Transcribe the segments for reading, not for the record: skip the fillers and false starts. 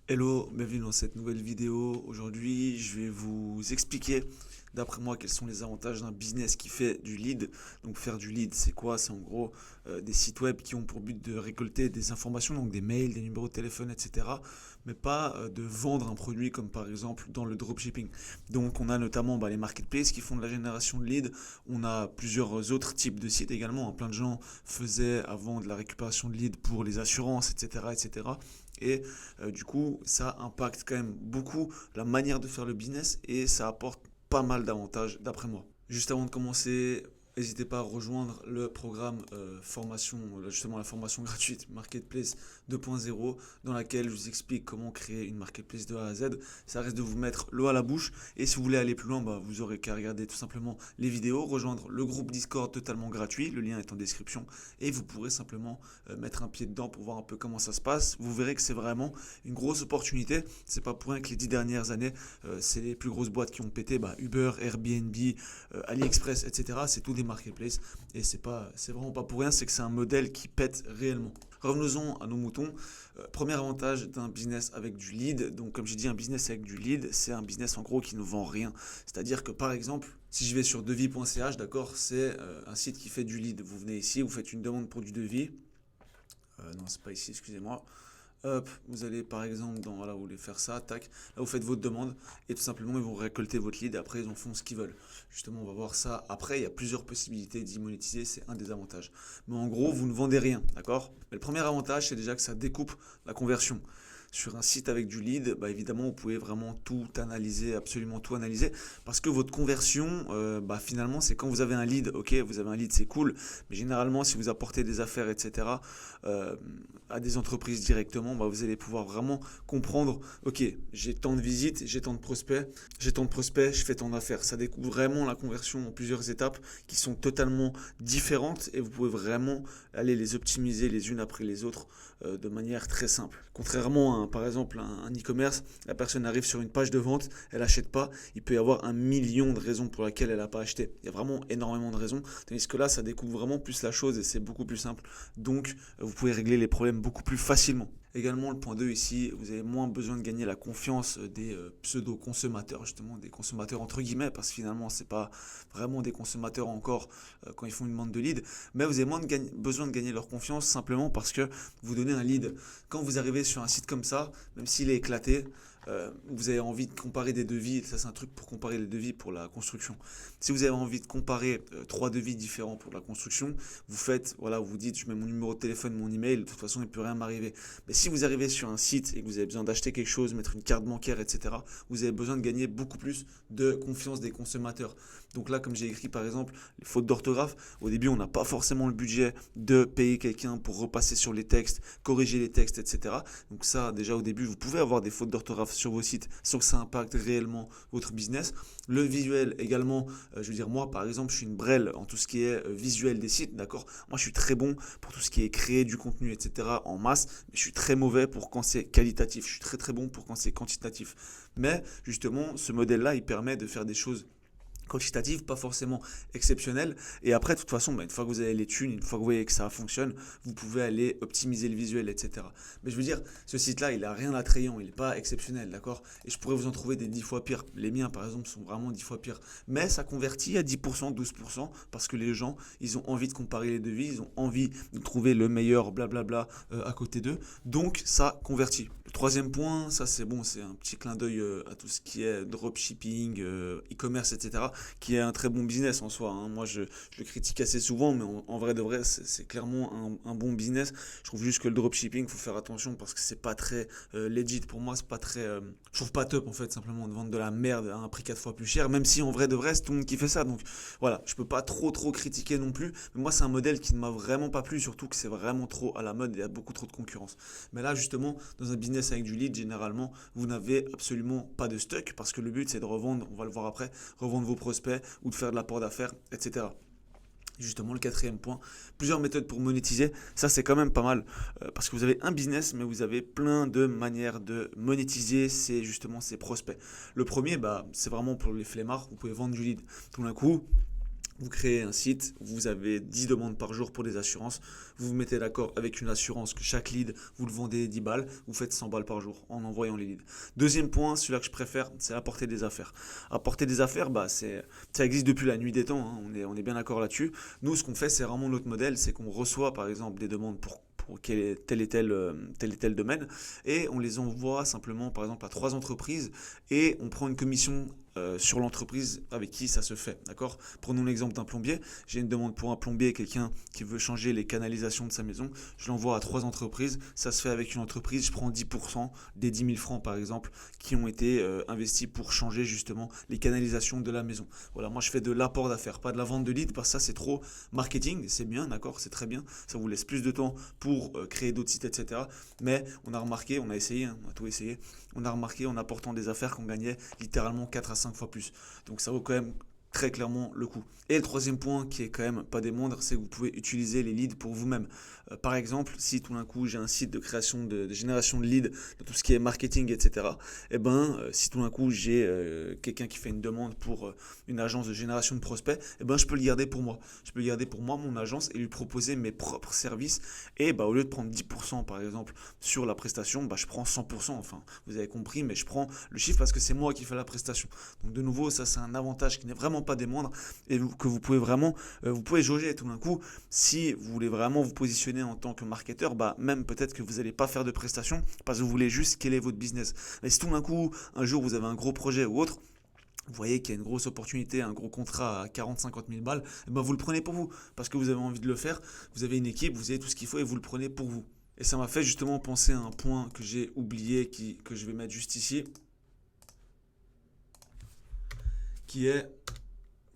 Hello, bienvenue dans cette nouvelle vidéo. Aujourd'hui, je vais vous expliquer, d'après moi, quels sont les avantages d'un business qui fait du lead. Donc faire du lead, c'est quoi? C'est en gros des sites web qui ont pour but de récolter des informations, donc des mails, des numéros de téléphone, etc. Mais pas de vendre un produit comme par exemple dans le dropshipping. Donc on a notamment les marketplaces qui font de la génération de leads. On a plusieurs autres types de sites également, hein. Plein de gens faisaient avant de la récupération de leads pour les assurances, etc. etc. Et du coup, ça impacte quand même beaucoup la manière de faire le business et ça apporte pas mal d'avantages d'après moi. Juste avant de commencer, n'hésitez pas à rejoindre le programme formation, justement la formation gratuite Marketplace 2.0 dans laquelle je vous explique comment créer une marketplace de A à Z. Ça risque de vous mettre l'eau à la bouche et si vous voulez aller plus loin, vous aurez qu'à regarder tout simplement les vidéos, rejoindre le groupe Discord totalement gratuit, le lien est en description et vous pourrez simplement mettre un pied dedans pour voir un peu comment ça se passe. Vous verrez que c'est vraiment une grosse opportunité. C'est pas pour rien que les 10 dernières années, c'est les plus grosses boîtes qui ont pété, Uber, Airbnb, AliExpress, etc. C'est tout des marketplaces et c'est vraiment pas pour rien, c'est que c'est un modèle qui pète réellement. Revenons-en à nos moutons. Premier avantage d'un business avec du lead. Donc, comme j'ai dit, un business avec du lead, c'est un business en gros qui ne vend rien. C'est-à-dire que par exemple, si je vais sur devis.ch, d'accord, c'est un site qui fait du lead. Vous venez ici, vous faites une demande pour du devis. Non, c'est pas ici, excusez-moi. Hop, vous allez par exemple dans, voilà, vous voulez faire ça, tac, là vous faites votre demande et tout simplement ils vont récolter votre lead et après ils en font ce qu'ils veulent. Justement, on va voir ça après, il y a plusieurs possibilités d'y monétiser, c'est un des avantages. Mais en gros, vous ne vendez rien, d'accord? Mais le premier avantage, c'est déjà que ça découpe la conversion. Sur un site avec du lead, évidemment, vous pouvez vraiment tout analyser, absolument tout analyser, parce que votre conversion, finalement, c'est quand vous avez un lead, ok, vous avez un lead, c'est cool, mais généralement, si vous apportez des affaires, etc., euh, à des entreprises directement, vous allez pouvoir vraiment comprendre, ok, j'ai tant de visites, j'ai tant de prospects, je fais tant d'affaires. Ça découpe vraiment la conversion en plusieurs étapes qui sont totalement différentes et vous pouvez vraiment aller les optimiser les unes après les autres de manière très simple. Contrairement à, par exemple, un e-commerce, la personne arrive sur une page de vente, elle n'achète pas, il peut y avoir un million de raisons pour lesquelles elle n'a pas acheté. Il y a vraiment énormément de raisons, tandis que là, ça découpe vraiment plus la chose et c'est beaucoup plus simple. Donc, vous pouvez régler les problèmes beaucoup plus facilement. Également, le point 2 ici, vous avez moins besoin de gagner la confiance des pseudo-consommateurs, justement, des consommateurs entre guillemets, parce que finalement, c'est pas vraiment des consommateurs encore quand ils font une demande de lead, mais vous avez moins besoin de gagner leur confiance simplement parce que vous donnez un lead. Quand vous arrivez sur un site comme ça, même s'il est éclaté, vous avez envie de comparer des devis, ça c'est un truc pour comparer les devis pour la construction. Si vous avez envie de comparer trois devis différents pour la construction, vous faites, voilà, vous dites, je mets mon numéro de téléphone, mon email, de toute façon il ne peut rien m'arriver. Mais si vous arrivez sur un site et que vous avez besoin d'acheter quelque chose, mettre une carte bancaire, etc., vous avez besoin de gagner beaucoup plus de confiance des consommateurs. Donc là, comme j'ai écrit par exemple, les fautes d'orthographe, au début on n'a pas forcément le budget de payer quelqu'un pour repasser sur les textes, corriger les textes, etc. Donc ça, déjà au début, vous pouvez avoir des fautes d'orthographe sur vos sites sans que ça impacte réellement votre business. Le visuel également, je veux dire, moi par exemple, je suis une brêle en tout ce qui est visuel des sites, d'accord? Moi je suis très bon pour tout ce qui est créer du contenu, etc. en masse, mais je suis très mauvais pour quand c'est qualitatif, je suis très très bon pour quand c'est quantitatif. Mais justement, ce modèle-là, il permet de faire des choses quantitative, pas forcément exceptionnelle. Et après, de toute façon, une fois que vous avez les thunes, une fois que vous voyez que ça fonctionne, vous pouvez aller optimiser le visuel, etc. Mais je veux dire, ce site-là, il n'a rien d'attrayant, il n'est pas exceptionnel, d'accord? Et je pourrais vous en trouver des 10 fois pires. Les miens, par exemple, sont vraiment 10 fois pires. Mais ça convertit à 10%, 12%, parce que les gens, ils ont envie de comparer les devis, ils ont envie de trouver le meilleur blablabla à côté d'eux. Donc, ça convertit. Le troisième point, ça c'est bon, c'est un petit clin d'œil à tout ce qui est dropshipping, e-commerce, etc., qui est un très bon business en soi, hein. Moi, je le critique assez souvent, mais en vrai de vrai, c'est clairement un bon business. Je trouve juste que le dropshipping, il faut faire attention parce que c'est pas très legit. Pour moi, c'est pas très. Je trouve pas top en fait, simplement de vendre de la merde à un prix 4 fois plus cher, même si en vrai de vrai, c'est tout le monde qui fait ça. Donc voilà, je peux pas trop critiquer non plus. Mais moi, c'est un modèle qui ne m'a vraiment pas plu, surtout que c'est vraiment trop à la mode et il y a beaucoup trop de concurrence. Mais là, justement, dans un business avec du lead, généralement, vous n'avez absolument pas de stock parce que le but, c'est de revendre, on va le voir après, revendre vos prospects ou de faire de l'apport d'affaires, etc. Justement, le quatrième point, plusieurs méthodes pour monétiser. Ça, c'est quand même pas mal parce que vous avez un business, mais vous avez plein de manières de monétiser justement ces prospects. Le premier, c'est vraiment pour les flemmards. Vous pouvez vendre du lead. Tout d'un coup, Vous créez un site, vous avez 10 demandes par jour pour des assurances, vous vous mettez d'accord avec une assurance que chaque lead, vous le vendez 10 balles, vous faites 100 balles par jour en envoyant les leads. Deuxième point, celui-là que je préfère, c'est apporter des affaires. Apporter des affaires, ça existe depuis la nuit des temps, hein, on est bien d'accord là-dessus. Nous, ce qu'on fait, c'est vraiment notre modèle, c'est qu'on reçoit par exemple des demandes pour tel et tel domaine, et on les envoie simplement par exemple à 3 entreprises, et on prend une commission sur l'entreprise avec qui ça se fait. D'accord. Prenons l'exemple d'un plombier. J'ai une demande pour un plombier, quelqu'un qui veut changer les canalisations de sa maison. Je l'envoie à 3 entreprises. Ça se fait avec une entreprise. Je prends 10% des 10 000 francs, par exemple, qui ont été investis pour changer justement les canalisations de la maison. Voilà, moi je fais de l'apport d'affaires, pas de la vente de leads, parce que ça c'est trop marketing. C'est bien, d'accord, c'est très bien. Ça vous laisse plus de temps pour créer d'autres sites, etc. Mais on a remarqué, on a essayé, hein, on a tout essayé. On a remarqué en apportant des affaires qu'on gagnait littéralement 4 à 5 fois plus. Donc ça vaut quand même très clairement le coup. Et le troisième point qui est quand même pas des moindres, c'est que vous pouvez utiliser les leads pour vous-même. Par exemple, si tout d'un coup j'ai un site de création de génération de leads, de tout ce qui est marketing, etc. Et si tout d'un coup j'ai quelqu'un qui fait une demande pour une agence de génération de prospects, je peux le garder pour moi. Je peux le garder pour moi, mon agence, et lui proposer mes propres services. Et au lieu de prendre 10% par exemple sur la prestation, je prends 100%. Enfin, vous avez compris, mais je prends le chiffre parce que c'est moi qui fais la prestation. Donc de nouveau, ça c'est un avantage qui n'est vraiment pas des moindres, et que vous pouvez vraiment, vous pouvez jauger tout d'un coup. Si vous voulez vraiment vous positionner en tant que marketeur, même peut-être que vous n'allez pas faire de prestations parce que vous voulez juste scaler votre business. Mais si tout d'un coup, un jour vous avez un gros projet ou autre, vous voyez qu'il y a une grosse opportunité, un gros contrat à 40-50 000 balles, vous le prenez pour vous parce que vous avez envie de le faire, vous avez une équipe, vous avez tout ce qu'il faut et vous le prenez pour vous. Et ça m'a fait justement penser à un point que j'ai oublié, que je vais mettre juste ici, qui est,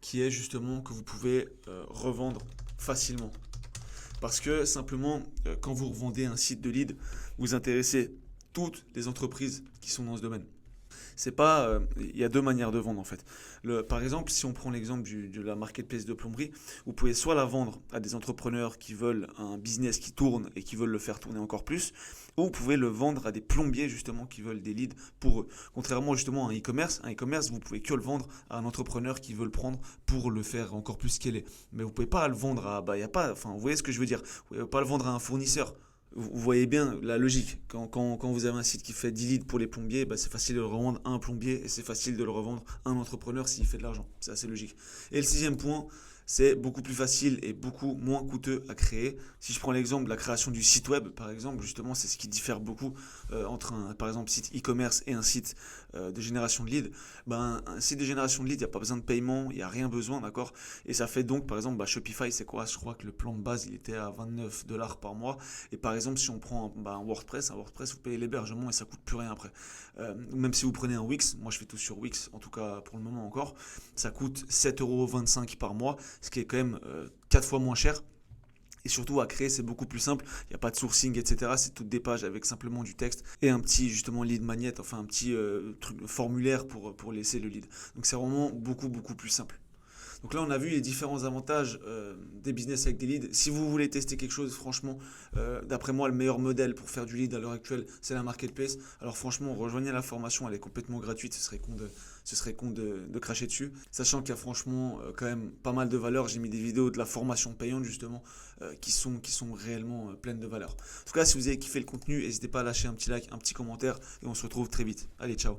qui est justement que vous pouvez revendre facilement. Parce que simplement, quand vous revendez un site de lead, vous intéressez toutes les entreprises qui sont dans ce domaine. C'est pas, il y a deux manières de vendre en fait. Par exemple, si on prend l'exemple de la marketplace de plomberie, vous pouvez soit la vendre à des entrepreneurs qui veulent un business qui tourne et qui veulent le faire tourner encore plus, ou vous pouvez le vendre à des plombiers justement qui veulent des leads pour eux. Contrairement justement à un e-commerce, vous pouvez que le vendre à un entrepreneur qui veut le prendre pour le faire encore plus scaler. Mais vous pouvez pas le vendre y a pas, enfin, vous voyez ce que je veux dire. Vous pouvez pas le vendre à un fournisseur. Vous voyez bien la logique. Quand vous avez un site qui fait 10 leads pour les plombiers, c'est facile de le revendre à un plombier et c'est facile de le revendre à un entrepreneur s'il fait de l'argent. C'est assez logique. Et le sixième point, c'est beaucoup plus facile et beaucoup moins coûteux à créer. Si je prends l'exemple de la création du site web, par exemple, justement, c'est ce qui diffère beaucoup entre par exemple, site e-commerce et un site de génération de leads. Un site de génération de leads, il n'y a pas besoin de paiement, il n'y a rien besoin, d'accord. Et ça fait donc, par exemple, Shopify, c'est quoi? Je crois que le plan de base, il était à 29 dollars par mois. Et par exemple, si on prend un WordPress, vous payez l'hébergement et ça coûte plus rien après. Même si vous prenez un Wix, moi je fais tout sur Wix, en tout cas pour le moment encore, ça coûte 7,25 € par mois, ce qui est quand même 4 fois moins cher. Et surtout à créer, c'est beaucoup plus simple. Il n'y a pas de sourcing, etc. C'est toutes des pages avec simplement du texte et un petit justement lead magnet, enfin un petit formulaire pour laisser le lead. Donc c'est vraiment beaucoup beaucoup plus simple. Donc là, on a vu les différents avantages des business avec des leads. Si vous voulez tester quelque chose, franchement, d'après moi, le meilleur modèle pour faire du lead à l'heure actuelle, c'est la marketplace. Alors franchement, rejoignez la formation, elle est complètement gratuite. Ce serait con de cracher dessus. Sachant qu'il y a franchement quand même pas mal de valeur. J'ai mis des vidéos de la formation payante justement qui sont réellement pleines de valeur. En tout cas, si vous avez kiffé le contenu, n'hésitez pas à lâcher un petit like, un petit commentaire et on se retrouve très vite. Allez, ciao.